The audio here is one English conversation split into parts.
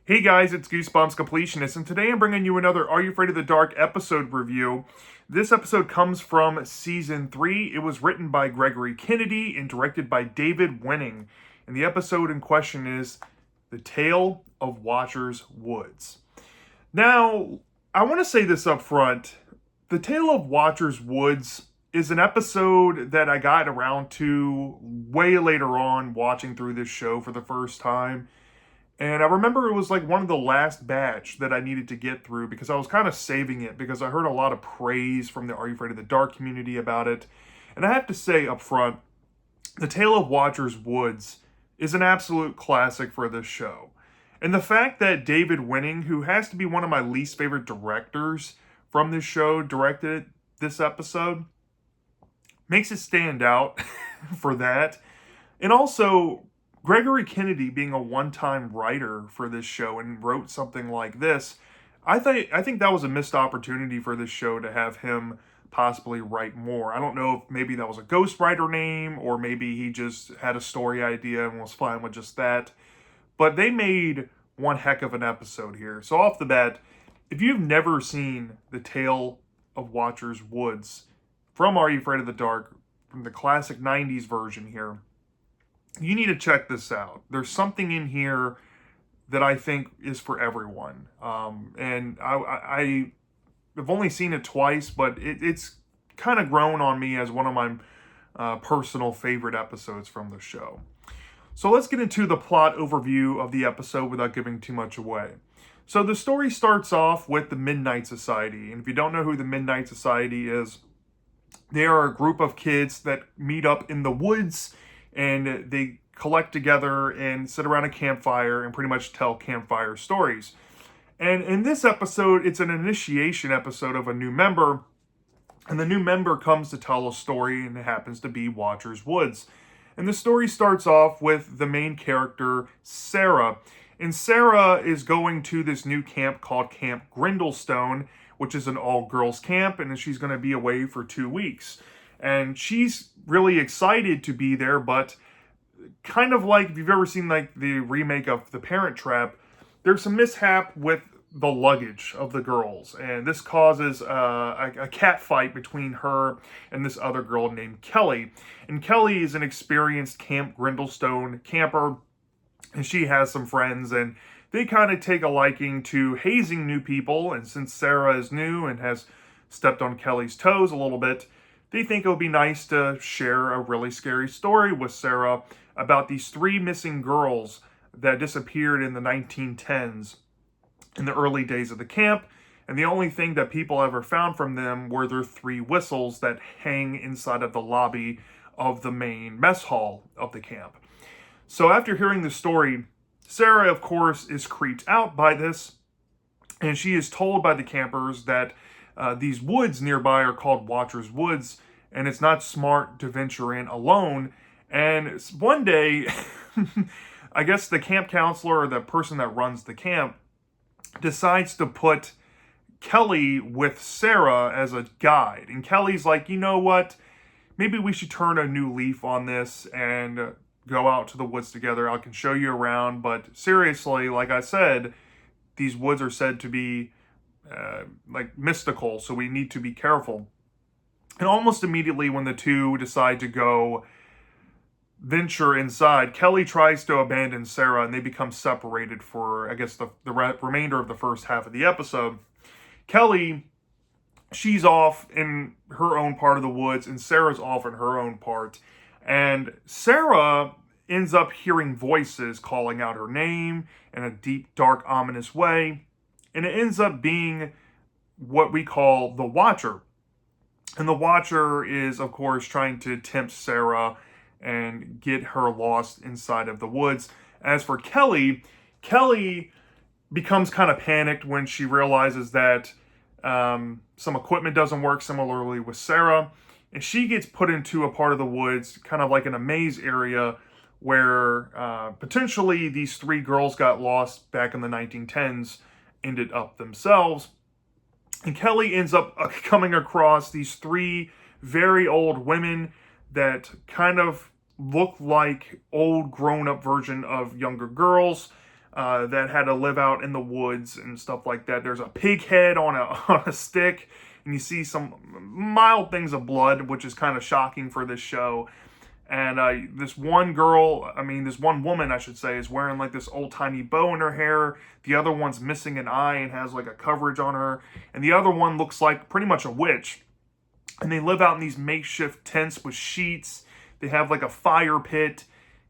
Hey guys, it's Goosebumps Completionist, and today I'm bringing you another Are You Afraid of the Dark episode review. This episode comes from Season 3. It was written by Gregory Kennedy and directed by David Winning. And the episode in question is The Tale of Watcher's Woods. Now, I want to say this up front. The Tale of Watcher's Woods is an episode that I got around to way later on watching through this show for the first time. And I remember it was like one of the last batch that I needed to get through because I was kind of saving it because I heard a lot of praise from the Are You Afraid of the Dark community about it. And I have to say up front, The Tale of Watcher's Woods is an absolute classic for this show. And the fact that David Winning, who has to be one of my least favorite directors from this show, directed this episode, makes it stand out for that. And also, Gregory Kennedy being a one-time writer for this show and wrote something like this, I think that was a missed opportunity for this show to have him possibly write more. I don't know if maybe that was a ghostwriter name or maybe he just had a story idea and was fine with just that. But they made one heck of an episode here. So off the bat, if you've never seen The Tale of Watcher's Woods from Are You Afraid of the Dark, from the classic 90s version here, you need to check this out. There's something in here that I think is for everyone. And I've only seen it twice, but it's kind of grown on me as one of my personal favorite episodes from the show. So let's get into the plot overview of the episode without giving too much away. So the story starts off with the Midnight Society. And if you don't know who the Midnight Society is, they are a group of kids that meet up in the woods and they collect together and sit around a campfire and pretty much tell campfire stories. And in this episode, it's an initiation episode of a new member. And the new member comes to tell a story, and it happens to be Watcher's Woods. And the story starts off with the main character, Sarah. And Sarah is going to this new camp called Camp Grindlestone, which is an all-girls camp, and she's going to be away for 2 weeks. And she's really excited to be there, but kind of like if you've ever seen like the remake of The Parent Trap, there's some mishap with the luggage of the girls, and this causes a cat fight between her and this other girl named Kelly. And Kelly is an experienced Camp Grindlestone camper, and she has some friends, and they kind of take a liking to hazing new people. And since Sarah is new and has stepped on Kelly's toes a little bit, they think it would be nice to share a really scary story with Sarah about these 3 missing girls that disappeared in the 1910s in the early days of the camp. And the only thing that people ever found from them were their 3 whistles that hang inside of the lobby of the main mess hall of the camp. So after hearing the story, Sarah, of course, is creeped out by this. And she is told by the campers that these woods nearby are called Watcher's Woods, and it's not smart to venture in alone. And one day, I guess the camp counselor or the person that runs the camp decides to put Kelly with Sarah as a guide. And Kelly's like, you know what? Maybe we should turn a new leaf on this and go out to the woods together. I can show you around. But seriously, like I said, these woods are said to be like mystical, so we need to be careful. And almost immediately when the two decide to go venture inside, Kelly tries to abandon Sarah and they become separated for, I guess, the remainder of the first half of the episode. Kelly, she's off in her own part of the woods and Sarah's off in her own part. And Sarah ends up hearing voices calling out her name in a deep, dark, ominous way. And it ends up being what we call the Watcher. And the Watcher is, of course, trying to tempt Sarah and get her lost inside of the woods. As for Kelly, Kelly becomes kind of panicked when she realizes that some equipment doesn't work, similarly with Sarah. And she gets put into a part of the woods, kind of like in a maze area, where potentially these 3 girls got lost back in the 1910s, ended up themselves. And Kelly ends up coming across these 3 very old women that kind of look like old grown-up version of younger girls. that had to live out in the woods and stuff like that. There's a pig head on a on a stick, and you see some mild things of blood, which is kind of shocking for this show. And this one woman, I should say, is wearing like this old timey bow in her hair. The other one's missing an eye and has like a coverage on her. And the other one looks like pretty much a witch. And they live out in these makeshift tents with sheets. They have like a fire pit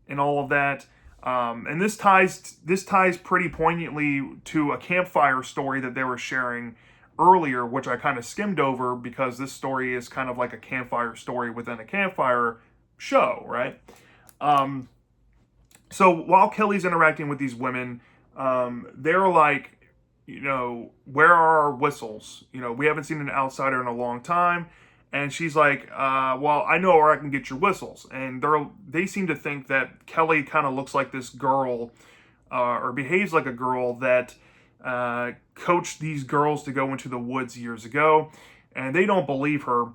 and all of that. And this ties pretty poignantly to a campfire story that they were sharing earlier, which I kind of skimmed over because this story is kind of like a campfire story within a campfire show, right? So while Kelly's interacting with these women, they're like, where are our whistles? We haven't seen an outsider in a long time. And she's like, well, I know where I can get your whistles. And they seem to think that Kelly kind of looks like this girl, or behaves like a girl that coached these girls to go into the woods years ago. And they don't believe her.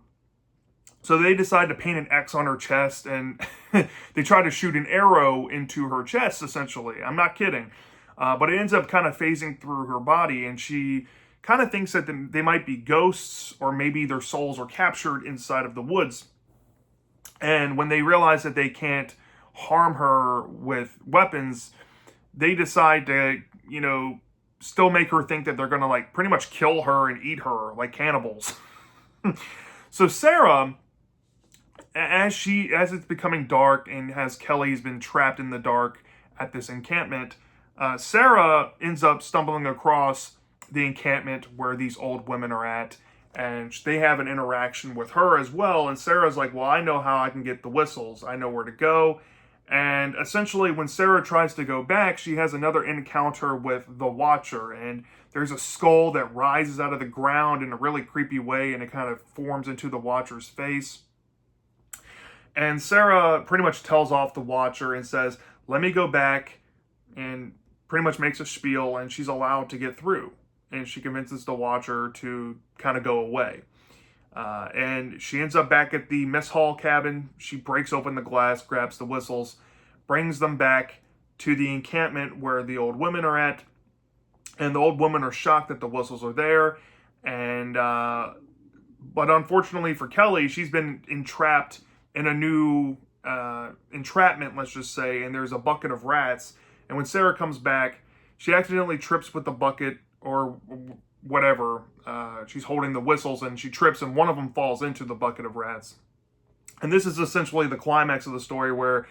So they decide to paint an X on her chest, and they try to shoot an arrow into her chest, essentially. I'm not kidding. But it ends up kind of phasing through her body, and she kind of thinks that they might be ghosts, or maybe their souls are captured inside of the woods. And when they realize that they can't harm her with weapons, they decide to, still make her think that they're going to like pretty much kill her and eat her like cannibals. So Sarah, as it's becoming dark and as Kelly's been trapped in the dark at this encampment, Sarah ends up stumbling across the encampment where these old women are at, and they have an interaction with her as well. And Sarah's like, well, I know how I can get the whistles. I know where to go. And essentially, when Sarah tries to go back, she has another encounter with the Watcher, and there's a skull that rises out of the ground in a really creepy way, and it kind of forms into the Watcher's face. And Sarah pretty much tells off the Watcher and says, let me go back, and pretty much makes a spiel, and she's allowed to get through. And she convinces the Watcher to kind of go away. And she ends up back at the mess hall cabin. She breaks open the glass, grabs the whistles, brings them back to the encampment where the old women are at. And the old women are shocked that the whistles are there. And but unfortunately for Kelly, she's been entrapped in a new entrapment, let's just say. And there's a bucket of rats. And when Sarah comes back, she accidentally trips with the bucket or whatever. She's holding the whistles and she trips and one of them falls into the bucket of rats. And this is essentially the climax of the story where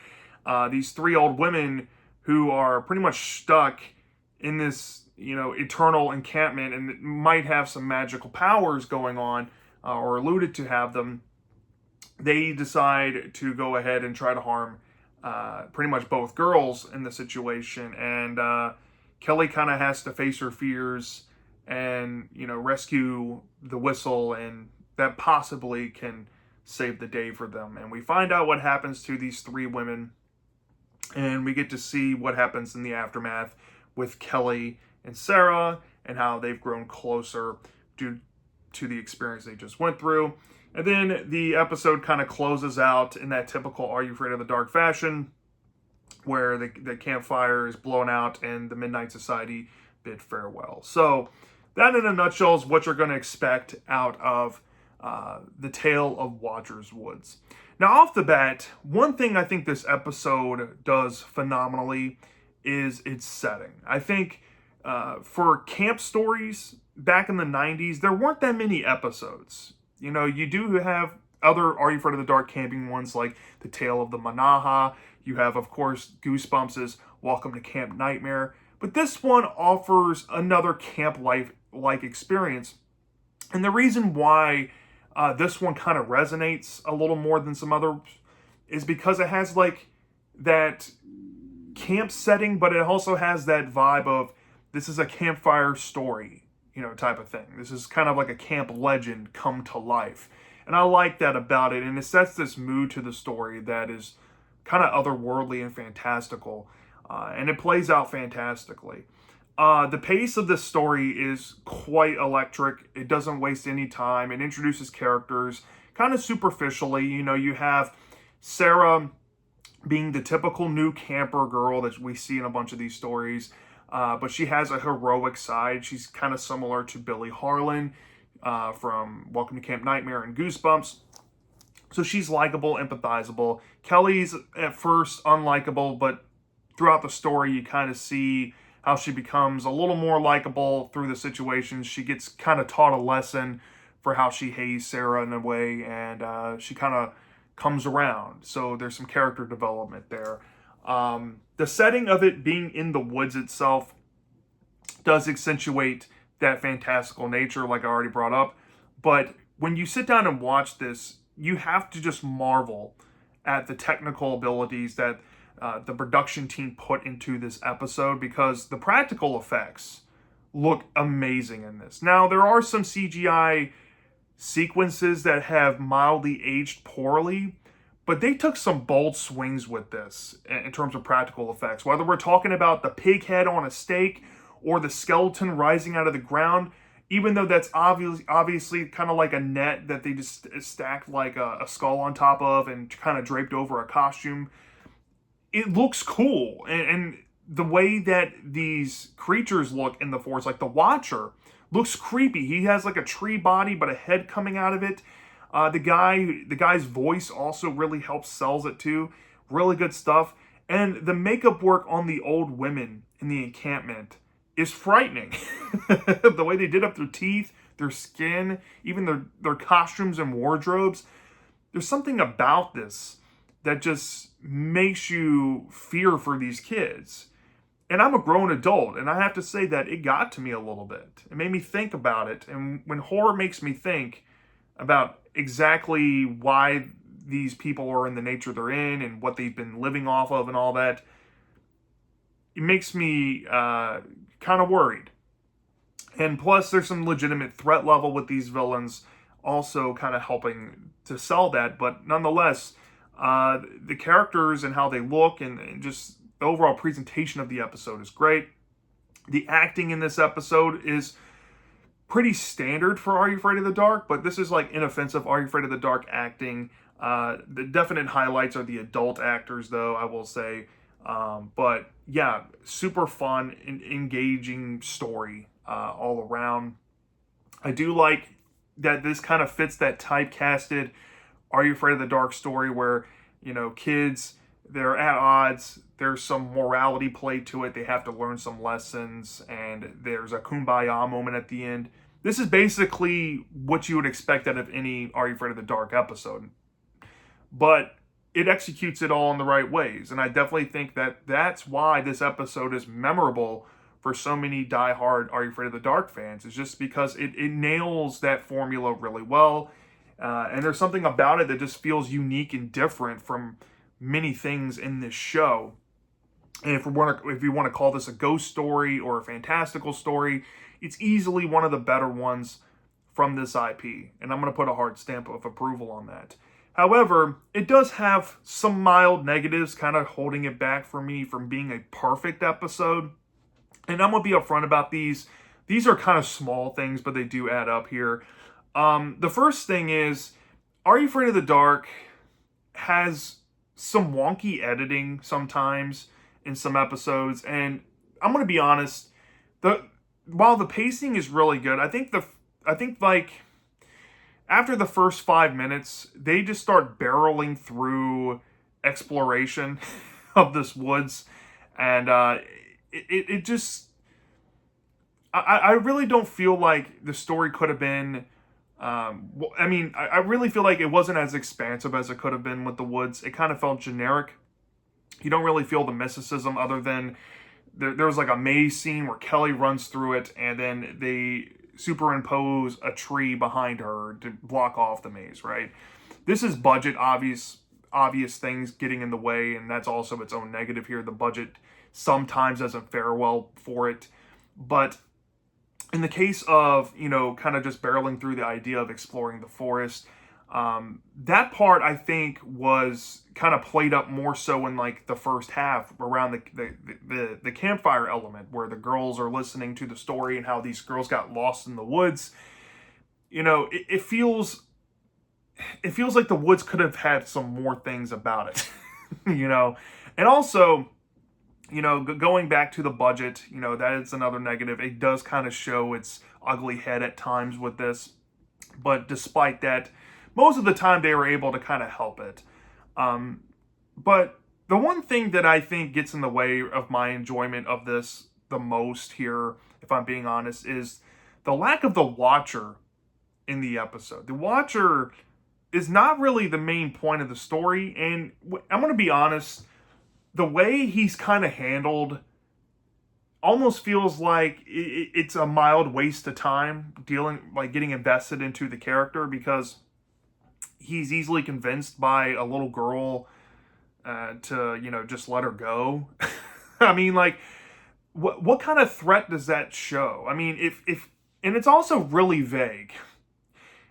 these three old women who are pretty much stuck in this, eternal encampment and might have some magical powers going on or alluded to have them, they decide to go ahead and try to harm pretty much both girls in the situation. And Kelly kind of has to face her fears and, rescue the whistle, and that possibly can save the day for them. And we find out what happens to these three women, and we get to see what happens in the aftermath with Kelly and Sarah and how they've grown closer due to the experience they just went through. And then the episode kind of closes out in that typical Are You Afraid of the Dark fashion, where the campfire is blown out and the Midnight Society bid farewell. So that in a nutshell is what you're going to expect out of The Tale of Watcher's Woods. Now, off the bat, one thing I think this episode does phenomenally is its setting. I think for camp stories back in the 90s, there weren't that many episodes. You do have other Are You Afraid of the Dark camping ones like The Tale of the Manaha. You have, of course, Goosebumps' Welcome to Camp Nightmare. But this one offers another camp life-like experience. And the reason why this one kind of resonates a little more than some others is because it has like that camp setting, but it also has that vibe of this is a campfire story, type of thing. This is kind of like a camp legend come to life. And I like that about it. And it sets this mood to the story that is kind of otherworldly and fantastical. And it plays out fantastically. The pace of this story is quite electric. It doesn't waste any time. It introduces characters kind of superficially. You have Sarah being the typical new camper girl that we see in a bunch of these stories. but she has a heroic side. She's kind of similar to Billy Harlan from Welcome to Camp Nightmare and Goosebumps. So she's likable, empathizable. Kelly's at first unlikable, but throughout the story, you kind of see how she becomes a little more likable through the situations. She gets kind of taught a lesson for how she hates Sarah in a way, and she kind of comes around. So there's some character development there. The setting of it being in the woods itself does accentuate that fantastical nature, like I already brought up. But when you sit down and watch this, you have to just marvel at the technical abilities that the production team put into this episode, because the practical effects look amazing in this. Now, there are some CGI sequences that have mildly aged poorly, but they took some bold swings with this in terms of practical effects. Whether we're talking about the pig head on a stake or the skeleton rising out of the ground, even though that's obviously kind of like a net that they just stacked like a skull on top of and kind of draped over a costume, it looks cool. And the way that these creatures look in the forest, like the Watcher, looks creepy. He has like a tree body, but a head coming out of it. The guy's voice also really helps sells it too. Really good stuff. And the makeup work on the old women in the encampment is frightening. The way they did up their teeth, their skin, even their costumes and wardrobes. There's something about this that just makes you fear for these kids. And I'm a grown adult, and I have to say that it got to me a little bit. It made me think about it. And when horror makes me think about exactly why these people are in the nature they're in and what they've been living off of and all that, it makes me kind of worried. And plus, there's some legitimate threat level with these villains also kind of helping to sell that. But nonetheless, the characters and how they look and just the overall presentation of the episode is great. The acting in this episode is pretty standard for Are You Afraid of the Dark, but this is like inoffensive Are You Afraid of the Dark acting. The definite highlights are the adult actors, though, I will say. But yeah, super fun and engaging story all around. I do like that this kind of fits that typecasted Are You Afraid of the Dark story where, you know, kids, they're at odds. There's some morality play to it. They have to learn some lessons, and there's a kumbaya moment at the end. This is basically what you would expect out of any Are You Afraid of the Dark episode. But it executes it all in the right ways. And I definitely think that that's why this episode is memorable for so many diehard Are You Afraid of the Dark fans. It's just because it nails that formula really well. And there's something about it that just feels unique and different from many things in this show. And if you want to call this a ghost story or a fantastical story, it's easily one of the better ones from this IP. And I'm going to put a hard stamp of approval on that. However, it does have some mild negatives kind of holding it back for me from being a perfect episode. And I'm going to be upfront about these. These are kind of small things, but they do add up here. The first thing is, Are You Afraid of the Dark has some wonky editing sometimes in some episodes. And I'm going to be honest, while the pacing is really good, I think like after the first 5 minutes, they just start barreling through exploration of this woods. And it just, I really don't feel like the story could have been, I really feel like it wasn't as expansive as it could have been with the woods. It kind of felt generic. You don't really feel the mysticism other than there was like a maze scene where Kelly runs through it, and then they superimpose a tree behind her to block off the maze, right? This is budget, obvious things getting in the way, and that's also its own negative here. The budget sometimes doesn't fare well for it. But in the case of, kind of just barreling through the idea of exploring the forest, that part I think was kind of played up more so in like the first half around the campfire element where the girls are listening to the story and how these girls got lost in the woods. It feels like the woods could have had some more things about it, and also, going back to the budget, that is another negative. It does kind of show its ugly head at times with this. But despite that, most of the time they were able to kind of help it. But the one thing that I think gets in the way of my enjoyment of this the most here, if I'm being honest, is the lack of the Watcher in the episode. The Watcher is not really the main point of the story, and I'm going to be honest, the way he's kind of handled almost feels like it's a mild waste of time getting invested into the character, because he's easily convinced by a little girl to just let her go. I mean, like, what kind of threat does that show? I mean, if and it's also really vague.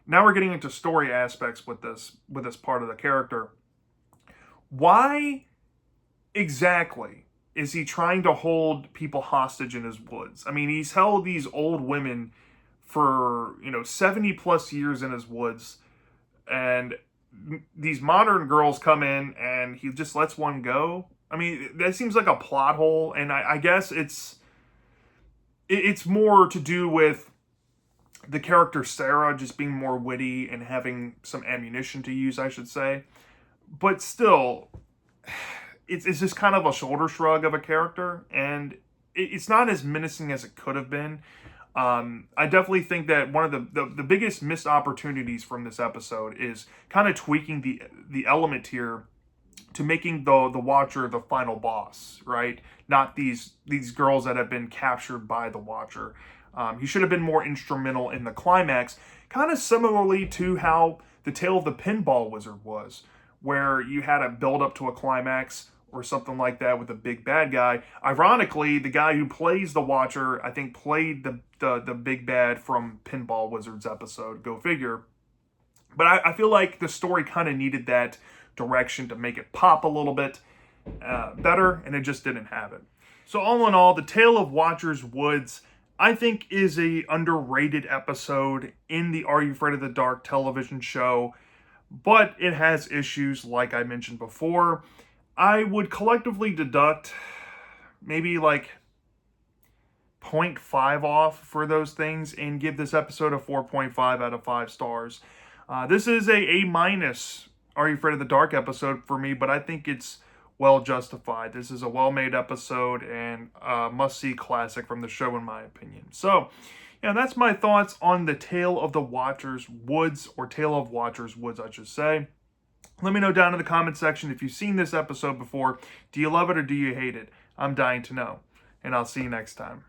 Now we're getting into story aspects with this part of the character. Why exactly is he trying to hold people hostage in his woods? I mean, he's held these old women for 70 plus years in his woods, and these modern girls come in and he just lets one go. I mean, that seems like a plot hole, and I guess it's more to do with the character Sarah just being more witty and having some ammunition to use, I should say. But still, it's just kind of a shoulder shrug of a character, and it's not as menacing as it could have been. I definitely think that one of the biggest missed opportunities from this episode is kind of tweaking the element here to making the Watcher the final boss, right? Not these girls that have been captured by the Watcher. He should have been more instrumental in the climax, kind of similarly to how the Tale of the Pinball Wizard was, where you had a build up to a climax or something like that with a big bad guy. Ironically, the guy who plays the Watcher, I think, played the big bad from Pinball Wizard's episode. Go figure. But I feel like the story kind of needed that direction to make it pop a little bit better, and it just didn't have it. So all in all, the Tale of Watcher's Woods, I think, is a underrated episode in the Are You Afraid of the Dark television show, but it has issues like I mentioned before. I would collectively deduct maybe like 0.5 off for those things and give this episode a 4.5 out of 5 stars. This is a minus Are You Afraid of the Dark episode for me, but I think it's well justified. This is a well-made episode and a must-see classic from the show, in my opinion. So, yeah, that's my thoughts on the Tale of the Watcher's Woods, or Tale of Watcher's Woods, I should say. Let me know down in the comment section if you've seen this episode before. Do you love it or do you hate it? I'm dying to know. And I'll see you next time.